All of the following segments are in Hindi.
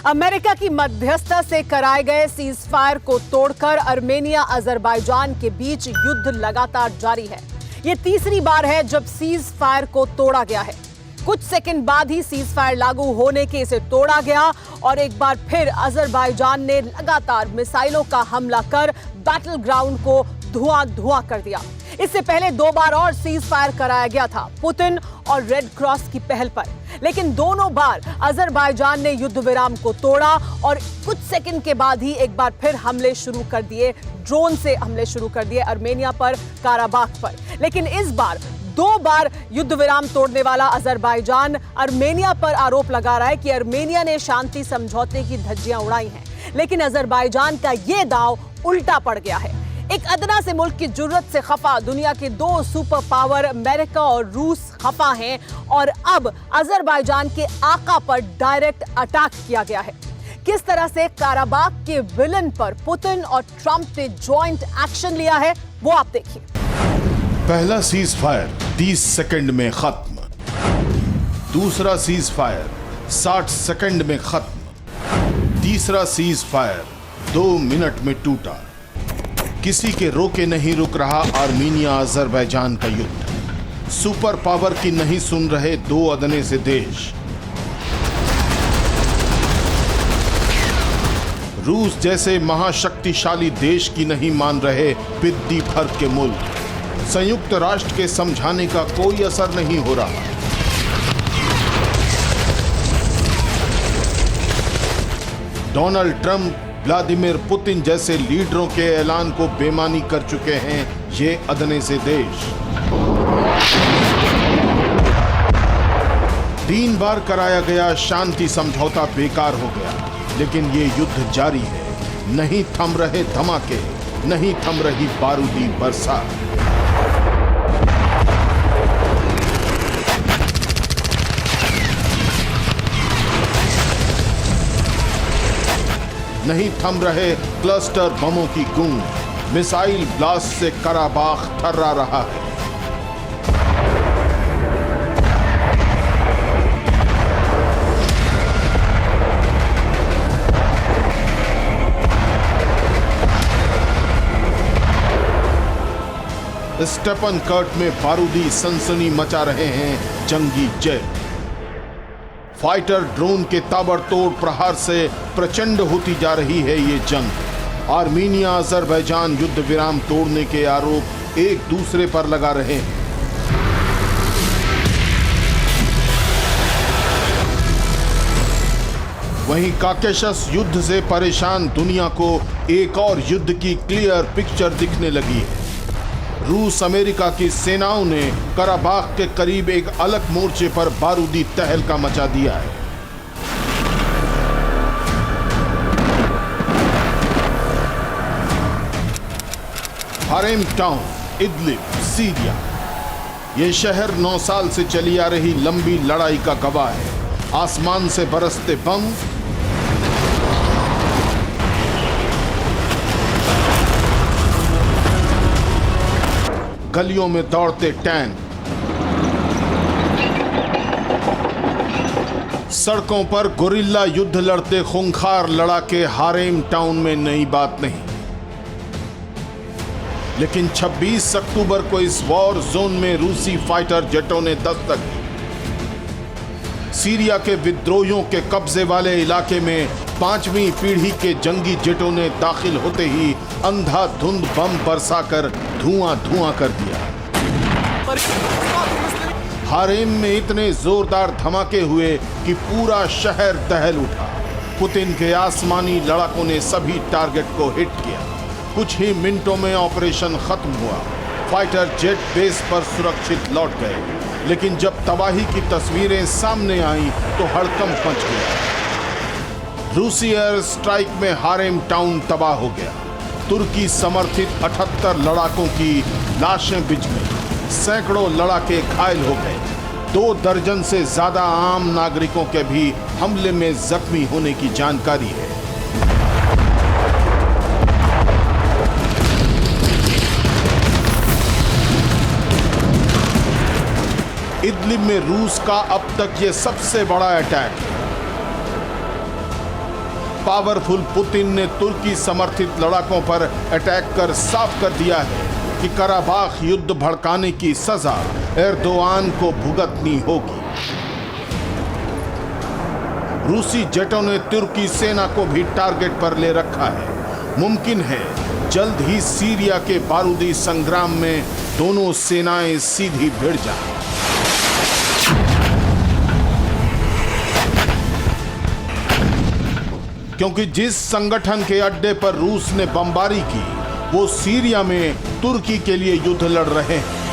अमेरिका की मध्यस्थता से कराए गए सीज फायर को तोड़कर अर्मेनिया अजरबैजान के बीच युद्ध लगातार जारी है। यह तीसरी बार है जब सीज फायर को तोड़ा गया है। कुछ सेकंड बाद ही सीज फायर लागू होने के इसे तोड़ा गया और एक बार फिर अजरबैजान ने लगातार मिसाइलों का हमला कर बैटल ग्राउंड को धुआं कर दिया। इससे पहले 2 बार और सीज फायर कराया गया था पुतिन और रेड क्रॉस की पहल पर, लेकिन दोनों बार अजरबैजान ने युद्ध विराम को तोड़ा और कुछ सेकंड के बाद ही एक बार फिर हमले शुरू कर दिए, ड्रोन से हमले शुरू कर दिए अर्मेनिया पर, काराबाख पर। लेकिन इस बार 2 बार युद्ध विराम तोड़ने वाला अजरबैजान अर्मेनिया पर आरोप लगा रहा है कि अर्मेनिया ने शांति समझौते की धज्जियां उड़ाई हैं, लेकिन अजरबैजान का यह दांव उल्टा पड़ गया है। एक अदना से मुल्क की जुर्रत से खफा दुनिया के 2 सुपर पावर अमेरिका और रूस खफा हैं और अब अजरबैजान के आका पर डायरेक्ट अटैक किया गया है। किस तरह से काराबाख के विलन पर पुतिन और ट्रंप ने जॉइंट एक्शन लिया है वो आप देखिए। पहला सीज फायर 30 सेकंड में खत्म, दूसरा सीज फायर 60 सेकंड में खत्म, तीसरा सीज फायर 2 मिनट में टूटा। किसी के रोके नहीं रुक रहा आर्मीनिया अजरबैजान का युद्ध। सुपर पावर की नहीं सुन रहे 2 अदने से देश। रूस जैसे महाशक्तिशाली देश की नहीं मान रहे पिद्दी भर के मुल्क। संयुक्त राष्ट्र के समझाने का कोई असर नहीं हो रहा। डोनाल्ड ट्रंप, व्लादिमीर पुतिन जैसे लीडरों के ऐलान को बेमानी कर चुके हैं ये अदने से देश। 3 बार कराया गया शांति समझौता बेकार हो गया, लेकिन ये युद्ध जारी है। नहीं थम रहे धमाके, नहीं थम रही बारूदी बरसात। नहीं थम रहे क्लस्टर बमों की गूंज। मिसाइल ब्लास्ट से काराबाख थर्रा रहा है। स्टेपन कर्ट में बारूदी सनसनी मचा रहे हैं जंगी जेट। फाइटर ड्रोन के ताबड़तोड़ प्रहार से प्रचंड होती जा रही है ये जंग। आर्मीनिया अजरबैजान युद्ध विराम तोड़ने के आरोप एक दूसरे पर लगा रहे हैं। वहीं काकेशस युद्ध से परेशान दुनिया को एक और युद्ध की क्लियर पिक्चर दिखने लगी है। रूस अमेरिका की सेनाओं ने काराबाख के करीब एक अलग मोर्चे पर बारूदी तहलका मचा दिया है। हारेम टाउन, इदलिब, सीरिया। यह शहर 9 साल से चली आ रही लंबी लड़ाई का गवाह है। आसमान से बरसते बम, गलियों में दौड़ते टैंक, सड़कों पर गोरिल्ला युद्ध लड़ते खूंखार लड़ाके हारेम टाउन में नई बात नहीं। लेकिन 26 अक्टूबर को इस वॉर जोन में रूसी फाइटर जेटों ने दस्तक दी। सीरिया के विद्रोहियों के कब्जे वाले इलाके में 5वीं पीढ़ी के जंगी जेटों ने दाखिल होते ही अंधाधुंध बम बरसाकर धुआं कर दिया। हारेम में इतने जोरदार धमाके हुए कि पूरा शहर दहल उठा। पुतिन के आसमानी लड़ाकों ने सभी टारगेट को हिट किया। कुछ ही मिनटों में ऑपरेशन खत्म हुआ। फाइटर जेट बेस पर सुरक्षित लौट गए, लेकिन जब तबाही की तस्वीरें सामने आईं तो हड़कंप मच गया। रूसी एयर स्ट्राइक में हारेम टाउन तबाह हो गया। तुर्की समर्थित 78 लड़ाकों की लाशें बिछ गईं। सैकड़ों लड़ाके घायल हो गए। 2 दर्जन से ज्यादा आम नागरिकों के भी हमले में जख्मी होने की जानकारी है। इदलिब में रूस का अब तक ये सबसे बड़ा अटैक है। पावरफुल पुतिन ने तुर्की समर्थित लड़ाकों पर अटैक कर साफ कर दिया है कि कराबाख युद्ध भड़काने की सजा एर्दोआन को भुगतनी होगी। रूसी जेटों ने तुर्की सेना को भी टारगेट पर ले रखा है। मुमकिन है जल्द ही सीरिया के बारूदी संग्राम में दोनों सेनाएं सीधी भिड़ जाएं। क्योंकि जिस संगठन के अड्डे पर रूस ने बमबारी की वो सीरिया में तुर्की के लिए युद्ध लड़ रहे हैं।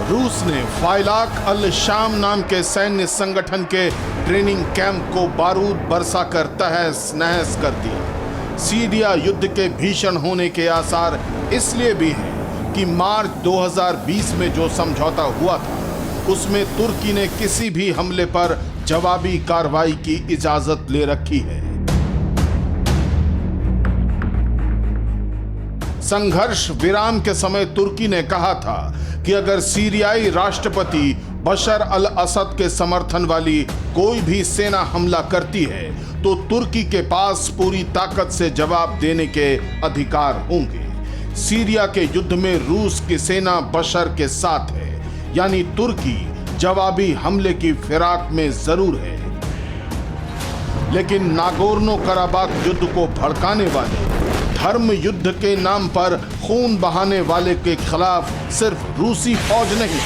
रूस ने फाइलाक अल शाम नाम के सैन्य संगठन के ट्रेनिंग कैंप को बारूद बरसाकर तहस नहस कर दिया। सीरिया युद्ध के भीषण होने के आसार इसलिए भी हैं कि मार्च 2020 में जो समझौता हुआ था उसमें तुर्की ने किसी भी हमले पर जवाबी कार्रवाई की इजाजत ले रखी है। संघर्ष विराम के समय तुर्की ने कहा था कि अगर सीरियाई राष्ट्रपति बशर अल असद के समर्थन वाली कोई भी सेना हमला करती है तो तुर्की के पास पूरी ताकत से जवाब देने के अधिकार होंगे। सीरिया के युद्ध में रूस की सेना बशर के साथ है, यानी तुर्की जवाबी हमले की फिराक में जरूर है। लेकिन नागोर्नो कराबाख युद्ध को भड़काने वाले, धर्म युद्ध के नाम पर खून बहाने वाले के खिलाफ सिर्फ रूसी फौज नहीं,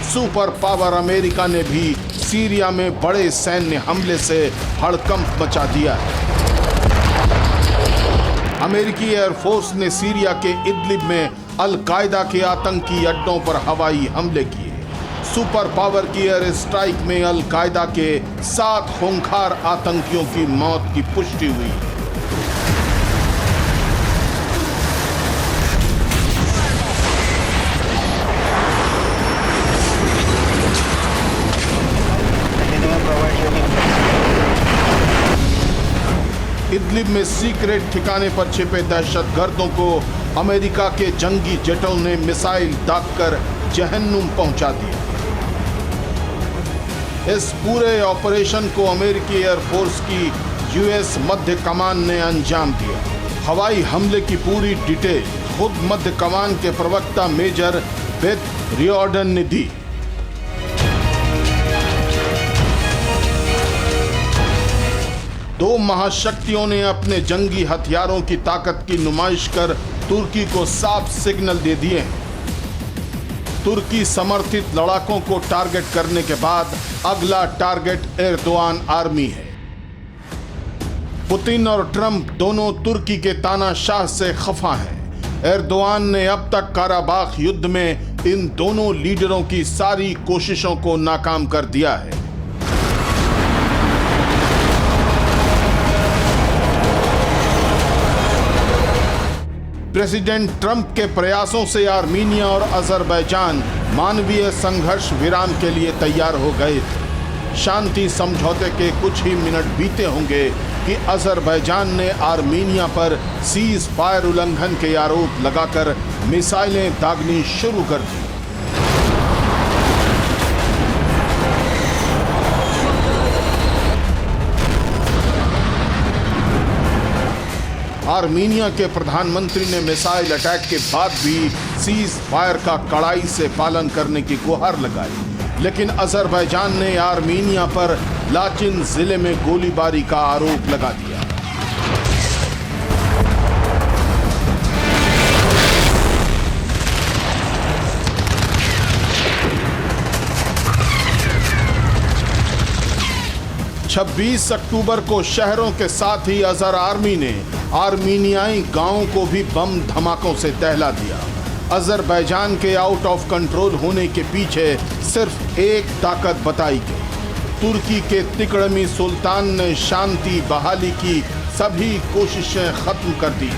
सुपर पावर अमेरिका ने भी सीरिया में बड़े सैन्य हमले से हड़कंप मचा दिया है। अमेरिकी एयरफोर्स ने सीरिया के इदलिब में अल कायदा के आतंकी अड्डों पर हवाई हमले किए। सुपर पावर की एयर स्ट्राइक में अल कायदा के 7 खूंखार आतंकियों की मौत की पुष्टि हुई। इदलिब में सीक्रेट ठिकाने पर छिपे दहशतगर्दों को अमेरिका के जंगी जेटों ने मिसाइल दागकर जहन्नुम पहुंचा दिया। इस पूरे ऑपरेशन को अमेरिकी एयरफोर्स की यूएस मध्य कमान ने अंजाम दिया। हवाई हमले की पूरी डिटेल खुद मध्य कमान के प्रवक्ता मेजर बेथ रियॉर्डन ने दी। दो महाशक्तियों ने अपने जंगी हथियारों की ताकत की नुमाइश कर तुर्की को साफ सिग्नल दे दिए हैं। तुर्की समर्थित लड़ाकों को टारगेट करने के बाद अगला टारगेट एर्दोआन आर्मी है। पुतिन और ट्रंप दोनों तुर्की के तानाशाह से खफा हैं। एर्दोआन ने अब तक कराबाख युद्ध में इन दोनों लीडरों की सारी कोशिशों को नाकाम कर दिया है। प्रेसिडेंट ट्रंप के प्रयासों से आर्मीनिया और अजरबैजान मानवीय संघर्ष विराम के लिए तैयार हो गए थे। शांति समझौते के कुछ ही मिनट बीते होंगे कि अजरबैजान ने आर्मीनिया पर सीज फायर उल्लंघन के आरोप लगाकर मिसाइलें दागनी शुरू कर दी। आर्मीनिया के प्रधानमंत्री ने मिसाइल अटैक के बाद भी सीज फायर का कड़ाई से पालन करने की गुहार लगाई, लेकिन अजरबैजान ने आर्मीनिया पर लाचिन जिले में गोलीबारी का आरोप लगा दिया। छब्बीस अक्टूबर को शहरों के साथ ही अजर आर्मी ने आर्मीनियाई गांवों को भी बम धमाकों से दहला दिया। अजरबैजान के आउट ऑफ कंट्रोल होने के पीछे सिर्फ एक ताकत बताई गई। तुर्की के तिकड़मी सुल्तान ने शांति बहाली की सभी कोशिशें खत्म कर दी।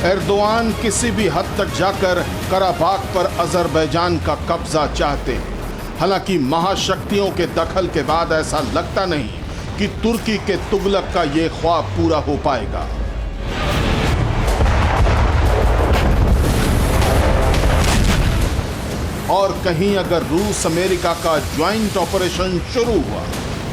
एर्दोआन किसी भी हद तक जाकर कराबाख पर अजरबैजान का कब्जा चाहते हैं। हालांकि महाशक्तियों के दखल के बाद ऐसा लगता नहीं कि तुर्की के तुगलक का ये ख्वाब पूरा हो पाएगा। और कहीं अगर रूस अमेरिका का ज्वाइंट ऑपरेशन शुरू हुआ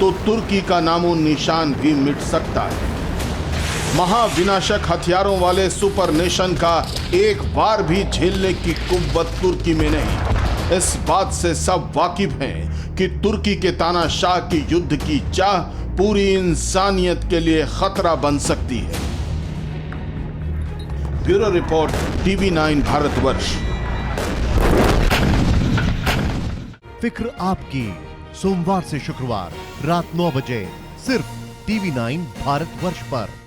तो तुर्की का नामो निशान भी मिट सकता है। महाविनाशक हथियारों वाले सुपर नेशन का एक बार भी झेलने की कुव्वत तुर्की में नहीं। इस बात से सब वाकिफ हैं कि तुर्की के तानाशाह की युद्ध की चाह पूरी इंसानियत के लिए खतरा बन सकती है। Bureau report, TV9 Bharatvarsh. फिक्र आपकी, सोमवार से शुक्रवार रात 9 बजे सिर्फ TV9 भारतवर्ष पर।